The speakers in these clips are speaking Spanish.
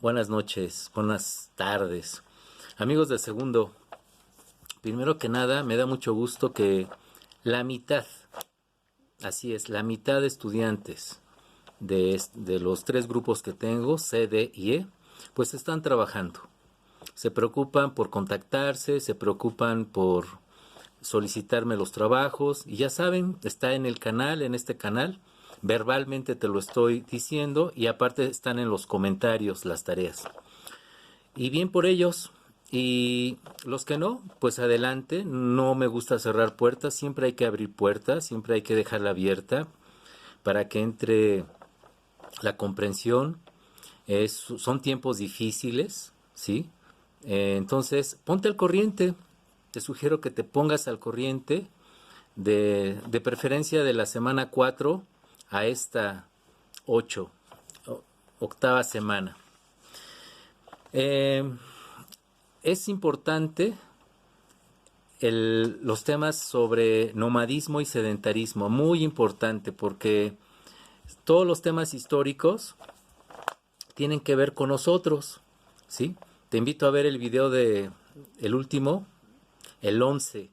Buenas noches, buenas tardes. Amigos de segundo, primero que nada me da mucho gusto que la mitad, así es, la mitad de estudiantes de los tres grupos que tengo, C, D y E, pues están trabajando. Se preocupan por contactarse, se preocupan por solicitarme los trabajos y ya saben, está en el canal, en este canal, verbalmente te lo estoy diciendo y aparte están en los comentarios las tareas. Y bien por ellos. Y los que no, pues adelante. No me gusta cerrar puertas. Siempre hay que abrir puertas. Siempre hay que dejarla abierta para que entre la comprensión. Son tiempos difíciles, ¿sí? Entonces, ponte al corriente. Te sugiero que te pongas al corriente de preferencia de la semana 4 a esta 8, octava semana. Eh, es importante los temas sobre nomadismo y sedentarismo, muy importante porque todos los temas históricos tienen que ver con nosotros, ¿sí? Te invito a ver el video de el último, el 11,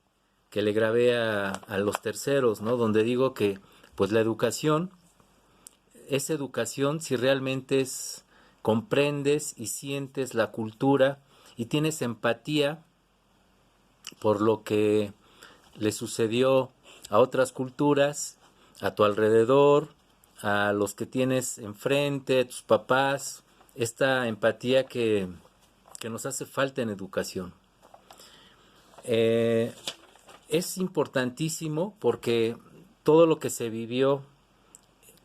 que le grabé a los terceros, ¿no? Donde digo que pues la educación es educación si realmente comprendes y sientes la cultura y tienes empatía por lo que le sucedió a otras culturas, a tu alrededor, a los que tienes enfrente, a tus papás, esta empatía que nos hace falta en educación. Es importantísimo porque todo lo que se vivió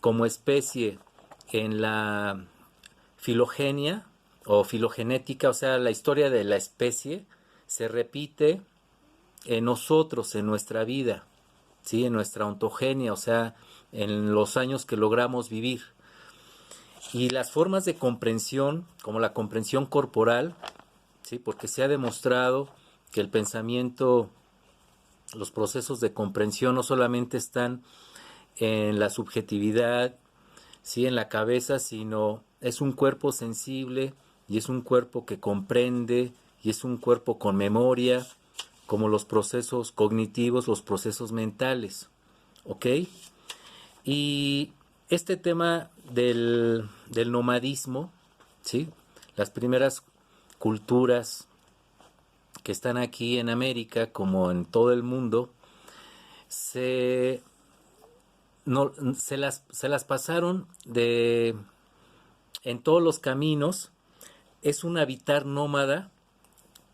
como especie en la filogenia o filogenética, o sea, la historia de la especie, se repite en nosotros, en nuestra vida, ¿sí? En nuestra ontogenia, o sea, en los años que logramos vivir. Y las formas de comprensión, como la comprensión corporal, ¿sí? Porque se ha demostrado que el pensamiento, los procesos de comprensión no solamente están en la subjetividad, ¿sí? En la cabeza, sino es un cuerpo sensible y es un cuerpo que comprende y es un cuerpo con memoria, como los procesos cognitivos, los procesos mentales, ¿ok? Y este tema del nomadismo, ¿sí? Las primeras culturas que están aquí en América, como en todo el mundo, se, no, se las pasaron en todos los caminos. Es un habitar nómada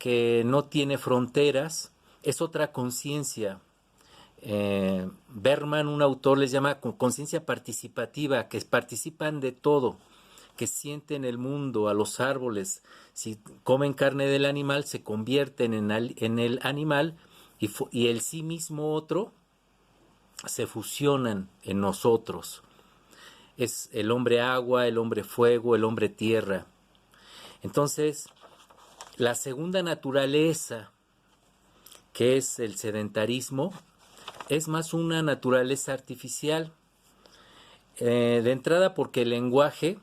que no tiene fronteras, es otra conciencia. Berman, un autor, les llama conciencia participativa, que participan de todo, que sienten el mundo, a los árboles. Si comen carne del animal, se convierten en el animal y el sí mismo otro se fusionan en nosotros. Es el hombre agua, el hombre fuego, el hombre tierra. Entonces, la segunda naturaleza, que es el sedentarismo, es más una naturaleza artificial. De entrada porque el lenguaje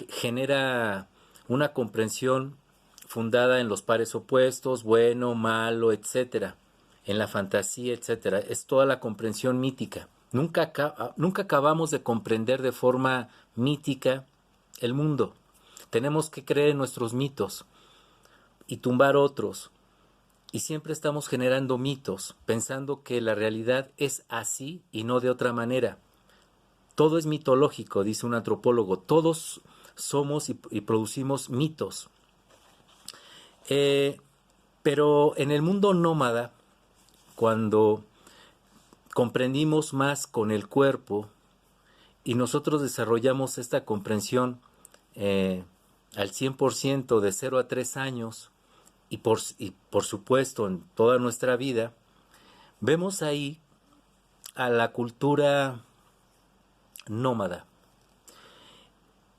genera una comprensión fundada en los pares opuestos, bueno, malo, etcétera, en la fantasía, etcétera. Es toda la comprensión mítica. Nunca acabamos de comprender de forma mítica el mundo. Tenemos que creer en nuestros mitos y tumbar otros. Y siempre estamos generando mitos, pensando que la realidad es así y no de otra manera. Todo es mitológico, dice un antropólogo. Todos somos y producimos mitos. Pero en el mundo nómada, cuando comprendimos más con el cuerpo y nosotros desarrollamos esta comprensión al 100% de 0 a 3 años y por supuesto en toda nuestra vida, vemos ahí a la cultura nómada.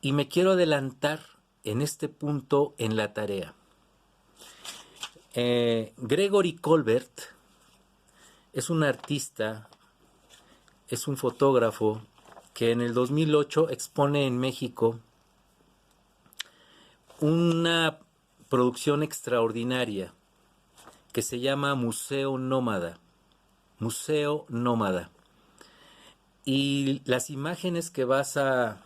Y me quiero adelantar en este punto en la tarea. Gregory Colbert es un artista, es un fotógrafo que en el 2008 expone en México una producción extraordinaria que se llama Museo Nómada. Museo Nómada. Y las imágenes que vas a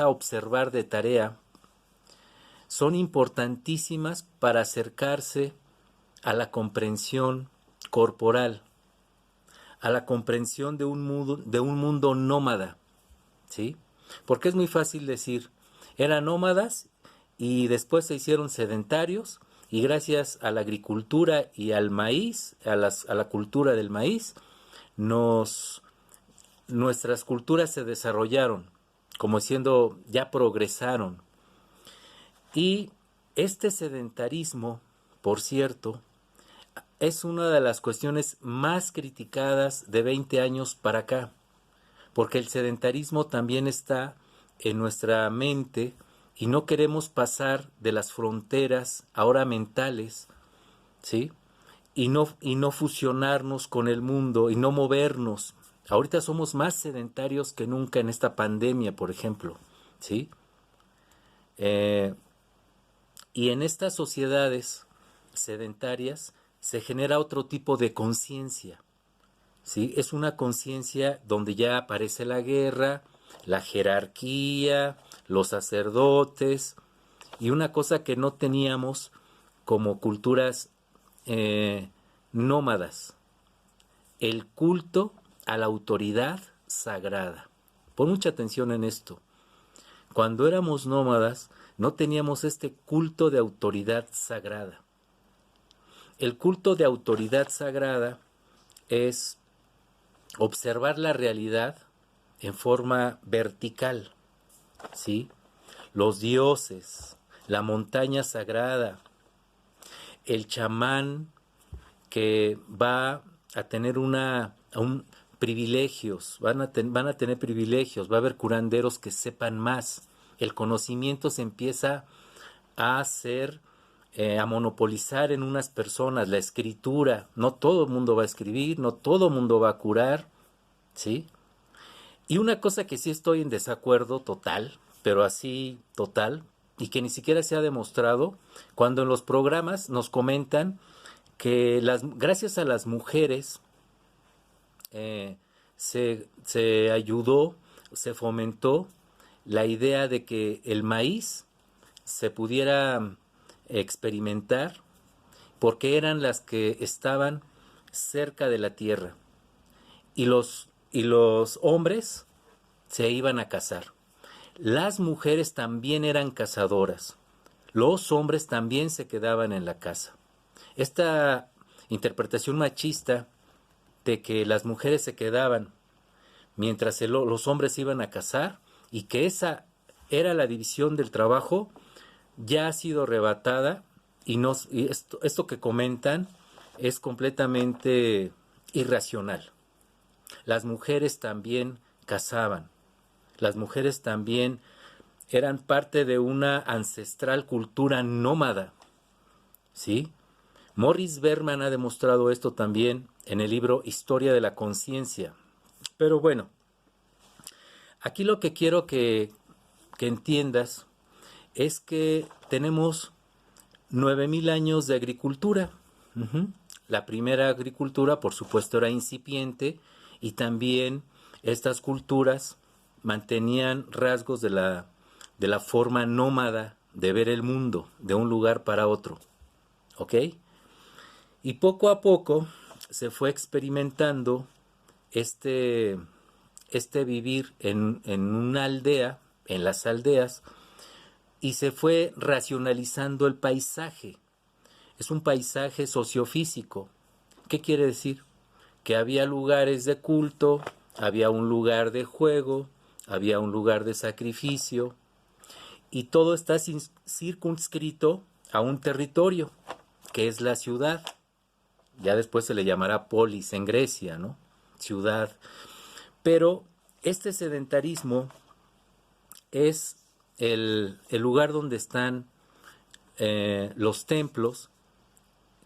observar de tarea son importantísimas para acercarse a la comprensión corporal, a la comprensión de un mundo nómada, ¿sí? Porque es muy fácil decir, eran nómadas y después se hicieron sedentarios y gracias a la agricultura y al maíz, a la cultura del maíz, nuestras culturas se desarrollaron, como siendo, ya progresaron. Y este sedentarismo, por cierto, es una de las cuestiones más criticadas de 20 años para acá, porque el sedentarismo también está en nuestra mente y no queremos pasar de las fronteras ahora mentales, ¿sí? Y no fusionarnos con el mundo y no movernos. Ahorita somos más sedentarios que nunca en esta pandemia, por ejemplo, ¿sí? Y en estas sociedades sedentarias se genera otro tipo de conciencia, ¿sí? Es una conciencia donde ya aparece la guerra, la jerarquía, los sacerdotes, y una cosa que no teníamos como culturas nómadas, el culto a la autoridad sagrada. Pon mucha atención en esto. Cuando éramos nómadas, no teníamos este culto de autoridad sagrada. El culto de autoridad sagrada es observar la realidad en forma vertical, ¿sí? Los dioses, la montaña sagrada, el chamán que va a tener privilegios, van a tener privilegios, va a haber curanderos que sepan más. El conocimiento se empieza a hacer, a monopolizar en unas personas, la escritura. No todo el mundo va a escribir, no todo el mundo va a curar, ¿sí? Y una cosa que sí estoy en desacuerdo total, pero así total, y que ni siquiera se ha demostrado, cuando en los programas nos comentan que gracias a las mujeres se ayudó, se fomentó la idea de que el maíz se pudiera experimentar porque eran las que estaban cerca de la tierra y los hombres se iban a cazar. Las mujeres también eran cazadoras, los hombres también se quedaban en la casa. Esta interpretación machista de que las mujeres se quedaban mientras los hombres iban a cazar y que esa era la división del trabajo, ya ha sido rebatada y esto que comentan es completamente irracional. Las mujeres también cazaban, las mujeres también eran parte de una ancestral cultura nómada, ¿sí? Morris Berman ha demostrado esto también en el libro Historia de la Conciencia. Pero bueno, aquí lo que quiero que entiendas es que tenemos 9,000 años de agricultura. La primera agricultura, por supuesto, era incipiente y también estas culturas mantenían rasgos de la forma nómada de ver el mundo, de un lugar para otro. ¿Ok? Y poco a poco se fue experimentando este vivir en una aldea, en las aldeas, y se fue racionalizando el paisaje. Es un paisaje sociofísico. ¿Qué quiere decir? Que había lugares de culto, había un lugar de juego, había un lugar de sacrificio, y todo está circunscrito a un territorio, que es la ciudad. Ya después se le llamará polis en Grecia, ¿no? Ciudad. Pero este sedentarismo es el lugar donde están los templos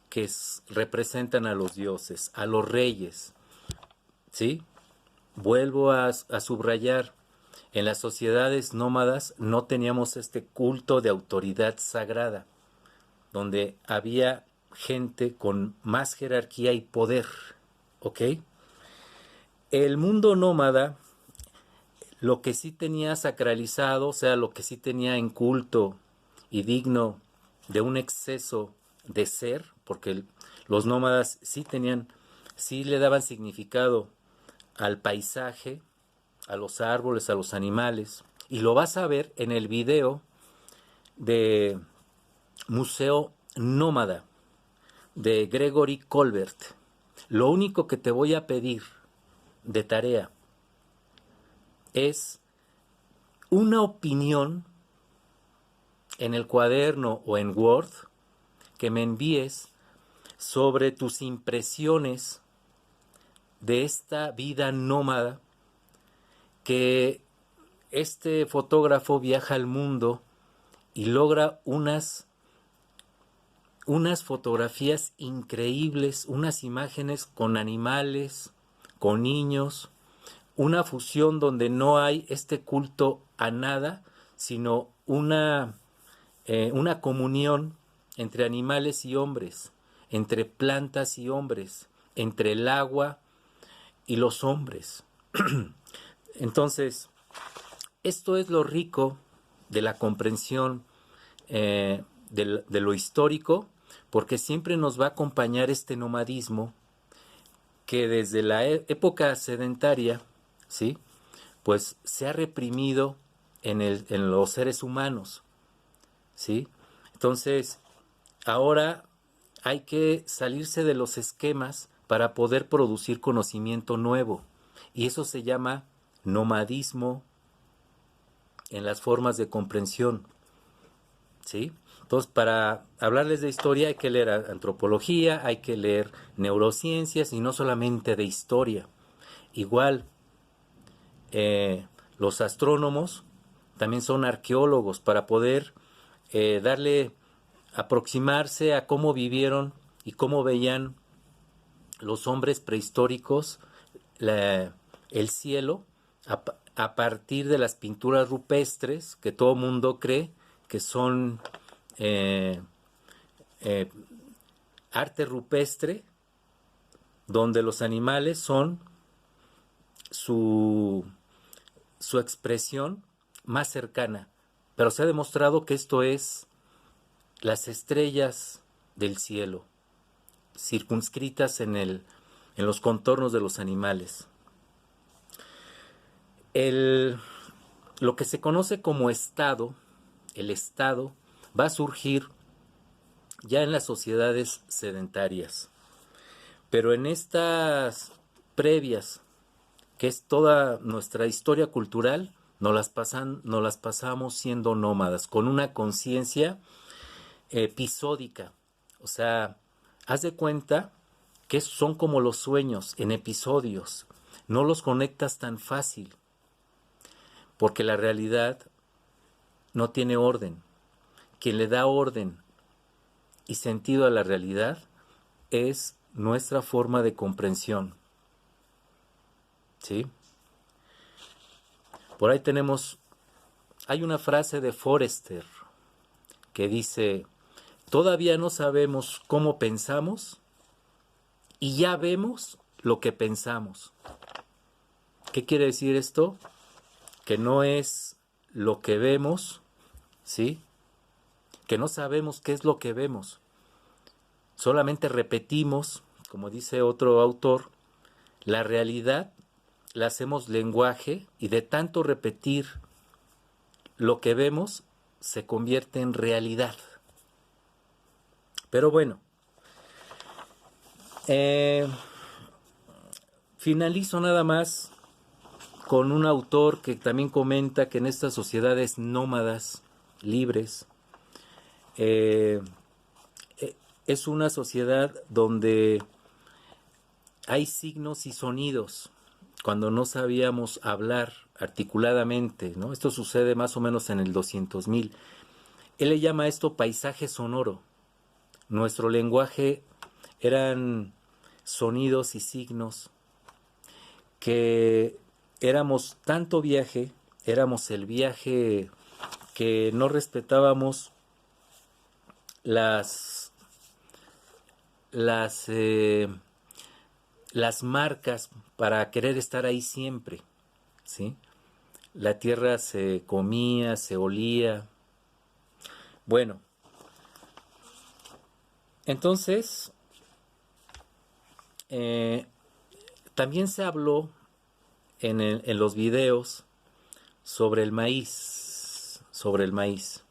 que representan a los dioses, a los reyes, ¿sí? Vuelvo a subrayar, En las sociedades nómadas no teníamos este culto de autoridad sagrada, donde había gente con más jerarquía y poder, ¿ok? El mundo nómada, lo que sí tenía sacralizado, o sea, lo que sí tenía en culto y digno de un exceso de ser, porque los nómadas sí le daban significado al paisaje, a los árboles, a los animales, y lo vas a ver en el video de Museo Nómada de Gregory Colbert. Lo único que te voy a pedir de tarea es una opinión en el cuaderno o en Word que me envíes sobre tus impresiones de esta vida nómada, que este fotógrafo viaja al mundo y logra unas fotografías increíbles, unas imágenes con animales, con niños, una fusión donde no hay este culto a nada, sino una comunión entre animales y hombres, entre plantas y hombres, entre el agua y los hombres. Entonces, esto es lo rico de la comprensión de lo histórico, porque siempre nos va a acompañar este nomadismo que desde la época sedentaria, ¿sí?, pues se ha reprimido en los seres humanos, ¿sí? Entonces, ahora hay que salirse de los esquemas para poder producir conocimiento nuevo, y eso se llama nomadismo en las formas de comprensión, ¿sí? Entonces, para hablarles de historia hay que leer antropología, hay que leer neurociencias y no solamente de historia. Igual, los astrónomos también son arqueólogos para poder aproximarse a cómo vivieron y cómo veían los hombres prehistóricos el cielo a partir de las pinturas rupestres que todo mundo cree que son arte rupestre, donde los animales son su expresión más cercana. Pero se ha demostrado que esto es las estrellas del cielo, circunscritas en los contornos de los animales. Lo que se conoce como estado, el estado, va a surgir ya en las sociedades sedentarias. Pero en estas previas, que es toda nuestra historia cultural, nos las pasamos siendo nómadas, con una conciencia episódica. O sea, haz de cuenta que son como los sueños, en episodios. No los conectas tan fácil, porque la realidad no tiene orden. Quien le da orden y sentido a la realidad es nuestra forma de comprensión, ¿sí? Por ahí hay una frase de Forrester que dice: todavía no sabemos cómo pensamos y ya vemos lo que pensamos. ¿Qué quiere decir esto? Que no es lo que vemos, ¿sí? Que no sabemos qué es lo que vemos. Solamente repetimos, como dice otro autor, la realidad la hacemos lenguaje, y de tanto repetir lo que vemos se convierte en realidad. Pero bueno, finalizo nada más con un autor que también comenta que en estas sociedades nómadas, libres, es una sociedad donde hay signos y sonidos cuando no sabíamos hablar articuladamente, ¿no? Esto sucede más o menos en el 200.000. Él le llama esto paisaje sonoro. Nuestro lenguaje eran sonidos y signos que éramos tanto viaje éramos el viaje que no respetábamos las, las, eh, las marcas para querer estar ahí siempre, ¿sí? La tierra se comía, se olía. Bueno, entonces eh, también se habló en los videos sobre el maíz, sobre el maíz.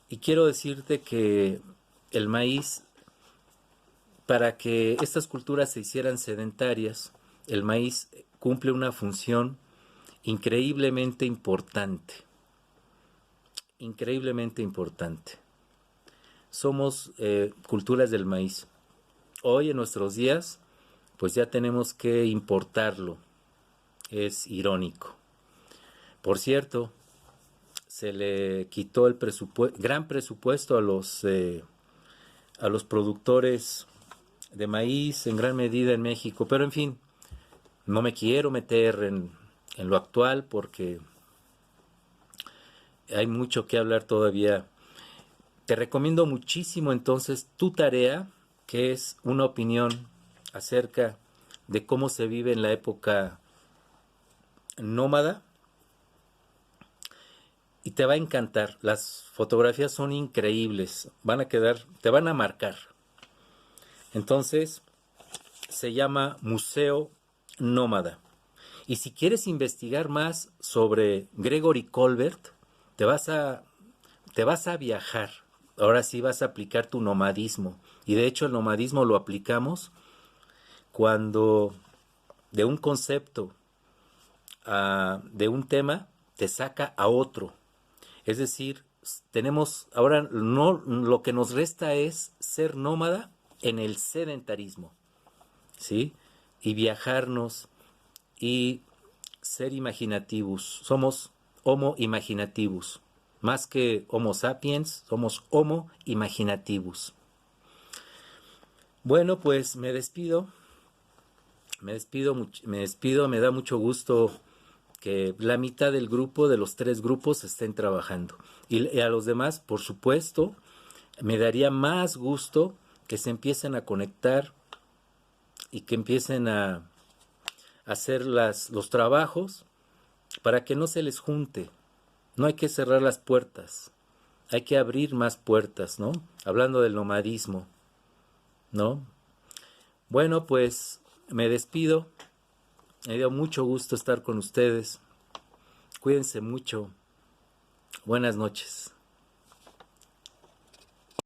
Y quiero decirte que el maíz, para que estas culturas se hicieran sedentarias, el maíz cumple una función increíblemente importante, increíblemente importante. Somos culturas del maíz. Hoy en nuestros días, pues ya tenemos que importarlo. Es irónico. Por cierto, se le quitó el gran presupuesto a los productores de maíz en gran medida en México, pero en fin, no me quiero meter en lo actual porque hay mucho que hablar todavía. Te recomiendo muchísimo entonces tu tarea, que es una opinión acerca de cómo se vive en la época nómada, y te va a encantar. Las fotografías son increíbles, van a quedar, te van a marcar. Entonces, se llama Museo Nómada. Y si quieres investigar más sobre Gregory Colbert, te vas a, te vas a viajar. Ahora sí vas a aplicar tu nomadismo. Y de hecho el nomadismo lo aplicamos cuando de un concepto, de un tema, te saca a otro. Es decir, tenemos ahora no, lo que nos resta es ser nómada en el sedentarismo, ¿sí? Y viajarnos y ser imaginativos. Somos homo imaginativos. Más que homo sapiens, somos homo imaginativos. Bueno, pues me da mucho gusto que la mitad del grupo, de los 3 grupos, estén trabajando. Y a los demás, por supuesto, me daría más gusto que se empiecen a conectar y que empiecen a hacer los trabajos para que no se les junte. No hay que cerrar las puertas, hay que abrir más puertas, ¿no? Hablando del nomadismo, ¿no? Bueno, pues me despido. Me dio mucho gusto estar con ustedes. Cuídense mucho. Buenas noches.